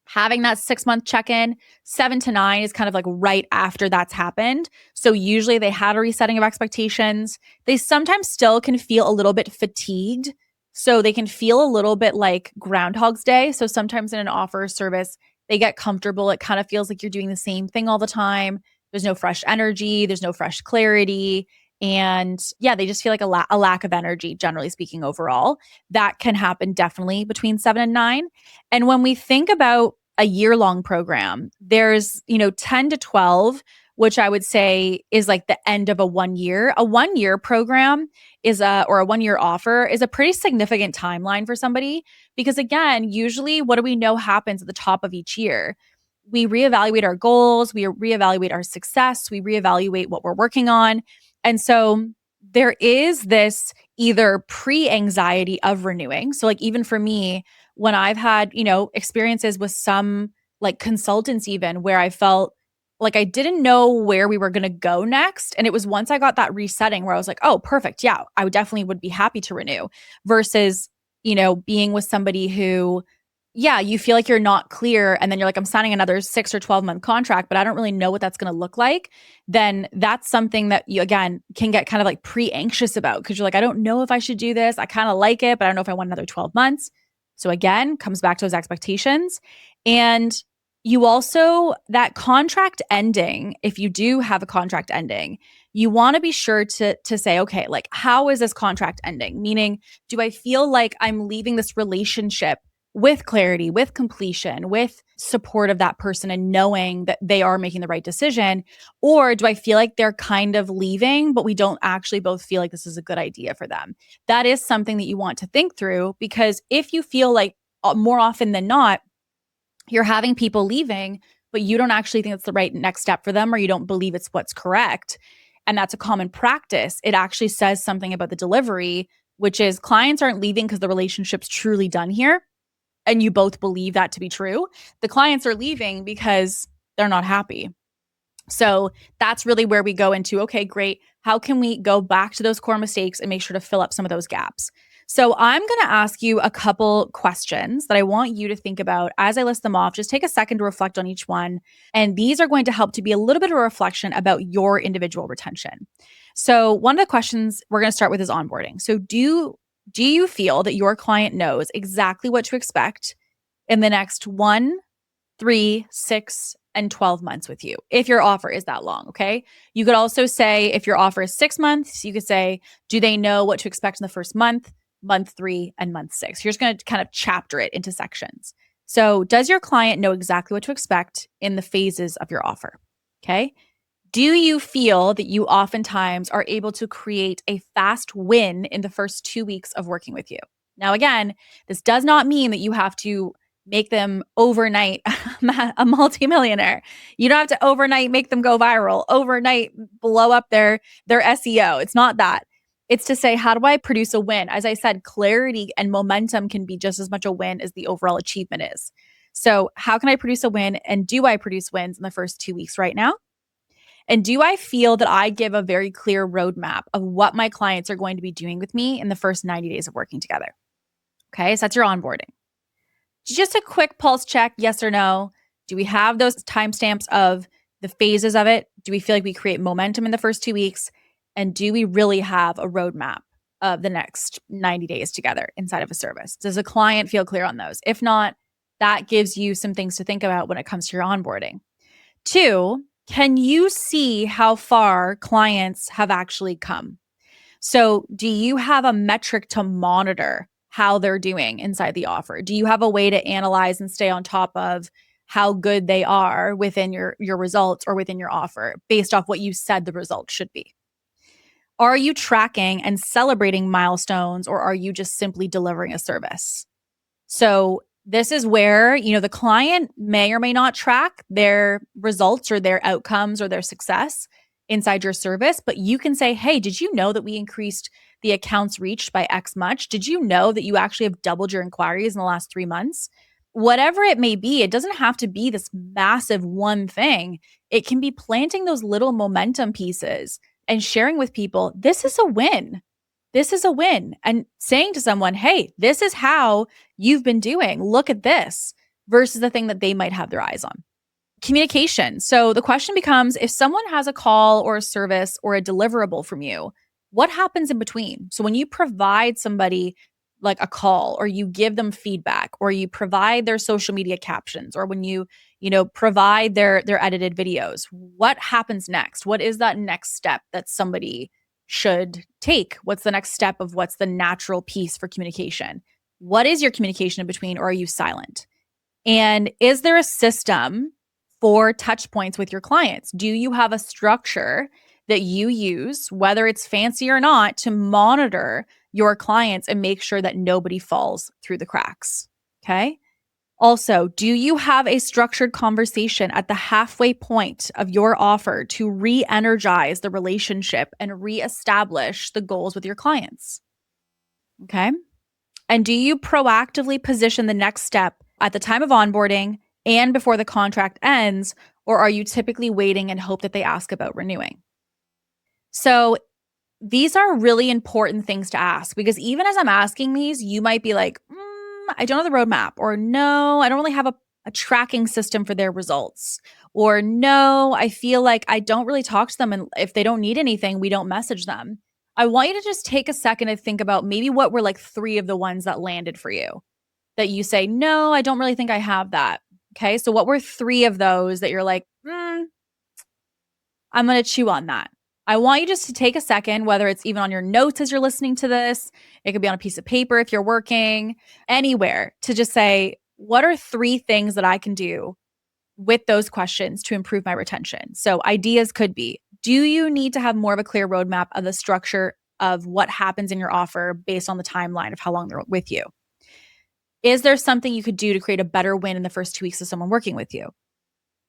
having that 6-month check-in, 7 to 9 is kind of like right after that's happened. So usually they had a resetting of expectations. They sometimes still can feel a little bit fatigued. So they can feel a little bit like Groundhog's Day. So sometimes in an offer or service, they get comfortable. It kind of feels like you're doing the same thing all the time. There's no fresh energy, there's no fresh clarity. And yeah, they just feel like a lack of energy, generally speaking, overall. That can happen definitely between 7 and 9. And when we think about a year-long program, there's, 10 to 12, which I would say is like the end of a 1 year. A 1 year program or a 1 year offer is a pretty significant timeline for somebody because, again, usually what do we know happens at the top of each year? We reevaluate our goals, we reevaluate our success, we reevaluate what we're working on. And so there is this either pre-anxiety of renewing. So like even for me, when I've had, experiences with some like consultants even where I felt like I didn't know where we were going to go next. And it was once I got that resetting where I was like, oh, perfect. Yeah, I would definitely would be happy to renew versus, being with somebody who, yeah, you feel like you're not clear. And then you're like, I'm signing another 6 or 12 month contract, but I don't really know what that's going to look like. Then that's something that you, again, can get kind of like pre-anxious about because you're like, I don't know if I should do this. I kind of like it, but I don't know if I want another 12 months. So again, comes back to those expectations. And you also, that contract ending, if you do have a contract ending, you want to be sure to say, okay, like, how is this contract ending? Meaning, do I feel like I'm leaving this relationship with clarity, with completion, with support of that person and knowing that they are making the right decision? Or do I feel like they're kind of leaving, but we don't actually both feel like this is a good idea for them? That is something that you want to think through because if you feel like more often than not, you're having people leaving, but you don't actually think it's the right next step for them or you don't believe it's what's correct, and that's a common practice, it actually says something about the delivery, which is clients aren't leaving because the relationship's truly done here and you both believe that to be true. The clients are leaving because they're not happy. So that's really where we go into, okay, great. How can we go back to those core mistakes and make sure to fill up some of those gaps? So I'm going to ask you a couple questions that I want you to think about as I list them off. Just take a second to reflect on each one. And these are going to help to be a little bit of a reflection about your individual retention. So one of the questions we're going to start with is onboarding. So do you feel that your client knows exactly what to expect in the next 1, 3, 6, and 12 months with you, if your offer is that long, okay? You could also say, if your offer is 6 months, you could say, do they know what to expect in the first month, month 3, and month 6? You're just going to kind of chapter it into sections. So does your client know exactly what to expect in the phases of your offer, okay? Do you feel that you oftentimes are able to create a fast win in the first 2 weeks of working with you? Now, again, this does not mean that you have to make them overnight a multimillionaire. You don't have to overnight make them go viral, overnight blow up their SEO. It's not that. It's to say, how do I produce a win? As I said, clarity and momentum can be just as much a win as the overall achievement is. So how can I produce a win? And do I produce wins in the first 2 weeks right now? And do I feel that I give a very clear roadmap of what my clients are going to be doing with me in the first 90 days of working together? Okay, so that's your onboarding. Just a quick pulse check, yes or no. Do we have those timestamps of the phases of it? Do we feel like we create momentum in the first 2 weeks? And do we really have a roadmap of the next 90 days together inside of a service? Does a client feel clear on those? If not, that gives you some things to think about when it comes to your onboarding. 2, can you see how far clients have actually come? So do you have a metric to monitor how they're doing inside the offer? Do you have a way to analyze and stay on top of how good they are within your results or within your offer based off what you said the results should be? Are you tracking and celebrating milestones, or are you just simply delivering a service? So this is where, the client may or may not track their results or their outcomes or their success inside your service, but you can say, hey, did you know that we increased the accounts reached by X much? Did you know that you actually have doubled your inquiries in the last 3 months? Whatever it may be, it doesn't have to be this massive one thing. It can be planting those little momentum pieces and sharing with people, this is a win. This is a win. And saying to someone, hey, this is how you've been doing. Look at this, versus the thing that they might have their eyes on. Communication. So the question becomes, if someone has a call or a service or a deliverable from you, what happens in between? So when you provide somebody like a call, or you give them feedback, or you provide their social media captions, or when you provide their edited videos, what happens next? What is that next step that somebody should take? What's the next step of what's the natural piece for communication? What is your communication in between, or are you silent? And is there a system for touch points with your clients? Do you have a structure that you use, whether it's fancy or not, to monitor your clients and make sure that nobody falls through the cracks? Okay. Also, do you have a structured conversation at the halfway point of your offer to re-energize the relationship and reestablish the goals with your clients? Okay. And do you proactively position the next step at the time of onboarding and before the contract ends, or are you typically waiting and hope that they ask about renewing? So these are really important things to ask, because even as I'm asking these, you might be like, I don't have the roadmap, or no, I don't really have a tracking system for their results, or no, I feel like I don't really talk to them. And if they don't need anything, we don't message them. I want you to just take a second to think about maybe what were like 3 of the ones that landed for you that you say, no, I don't really think I have that. Okay. So what were 3 of those that you're like, I'm going to chew on that? I want you just to take a second, whether it's even on your notes as you're listening to this, it could be on a piece of paper if you're working, anywhere, to just say, what are 3 things that I can do with those questions to improve my retention? So ideas could be, do you need to have more of a clear roadmap of the structure of what happens in your offer based on the timeline of how long they're with you? Is there something you could do to create a better win in the first 2 weeks of someone working with you?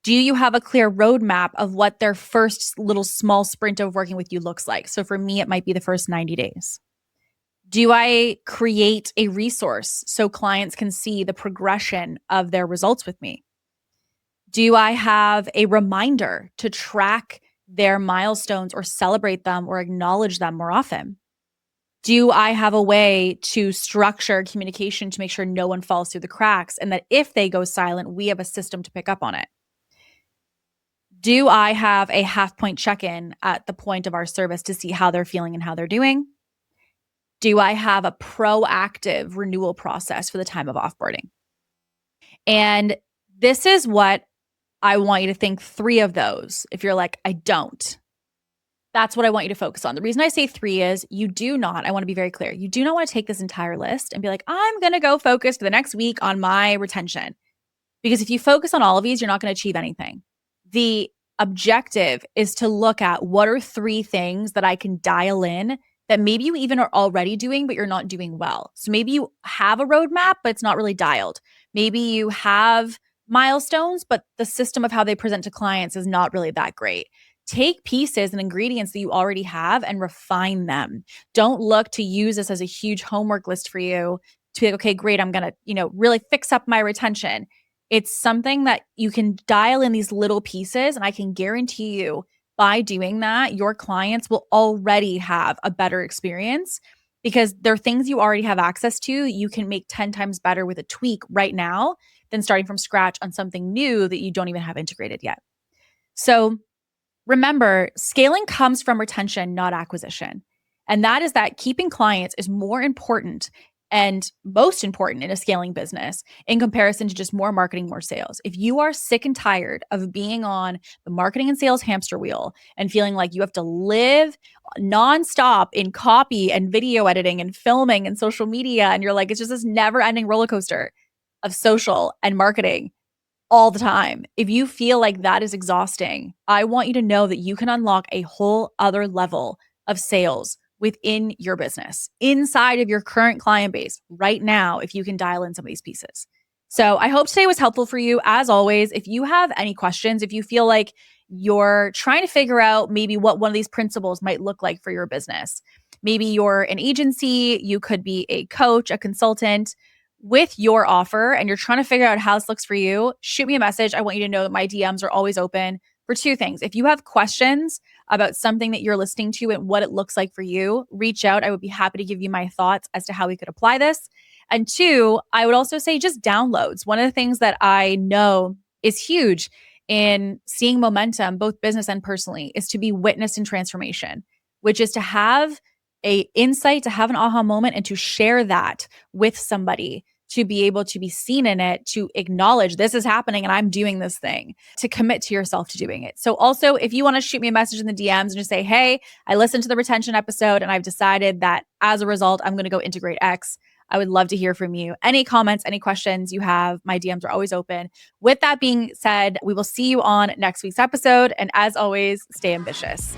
Do you have a clear roadmap of what their first little small sprint of working with you looks like? So for me, it might be the first 90 days. Do I create a resource so clients can see the progression of their results with me? Do I have a reminder to track their milestones or celebrate them or acknowledge them more often? Do I have a way to structure communication to make sure no one falls through the cracks, and that if they go silent, we have a system to pick up on it? Do I have a half-point check-in at the point of our service to see how they're feeling and how they're doing? Do I have a proactive renewal process for the time of offboarding? And this is what I want you to think 3 of those. If you're like, I don't, that's what I want you to focus on. The reason I say 3 is you do not, I want to be very clear, you do not want to take this entire list and be like, I'm going to go focus for the next week on my retention. Because if you focus on all of these, you're not going to achieve anything. The objective is to look at what are 3 things that I can dial in that maybe you even are already doing, but you're not doing well. So maybe you have a roadmap, but it's not really dialed. Maybe you have milestones, but the system of how they present to clients is not really that great. Take pieces and ingredients that you already have and refine them. Don't look to use this as a huge homework list for you to be like, okay, great, I'm going to, really fix up my retention. It's something that you can dial in these little pieces, and I can guarantee you by doing that, your clients will already have a better experience, because there are things you already have access to. You can make 10 times better with a tweak right now than starting from scratch on something new that you don't even have integrated yet. So remember, scaling comes from retention, not acquisition. And that is that keeping clients is more important and most important in a scaling business in comparison to just more marketing, more sales. If you are sick and tired of being on the marketing and sales hamster wheel and feeling like you have to live nonstop in copy and video editing and filming and social media, and you're like, it's just this never ending roller coaster of social and marketing all the time. If you feel like that is exhausting, I want you to know that you can unlock a whole other level of sales within your business, inside of your current client base right now, if you can dial in some of these pieces. So I hope today was helpful for you. As always, if you have any questions, if you feel like you're trying to figure out maybe what one of these principles might look like for your business, maybe you're an agency, you could be a coach, a consultant with your offer, and you're trying to figure out how this looks for you, shoot me a message. I want you to know that my DMs are always open for 2 things. If you have questions about something that you're listening to and what it looks like for you, reach out. I would be happy to give you my thoughts as to how we could apply this. And 2, I would also say just downloads. One of the things that I know is huge in seeing momentum, both business and personally, is to be witnessed in transformation, which is to have a insight, to have an aha moment, and to share that with somebody, to be able to be seen in it, to acknowledge this is happening and I'm doing this thing, to commit to yourself to doing it. So also, if you want to shoot me a message in the DMs and just say, hey, I listened to the retention episode and I've decided that as a result, I'm going to go integrate X, I would love to hear from you. Any comments, any questions you have, my DMs are always open. With that being said, we will see you on next week's episode. And as always, stay ambitious.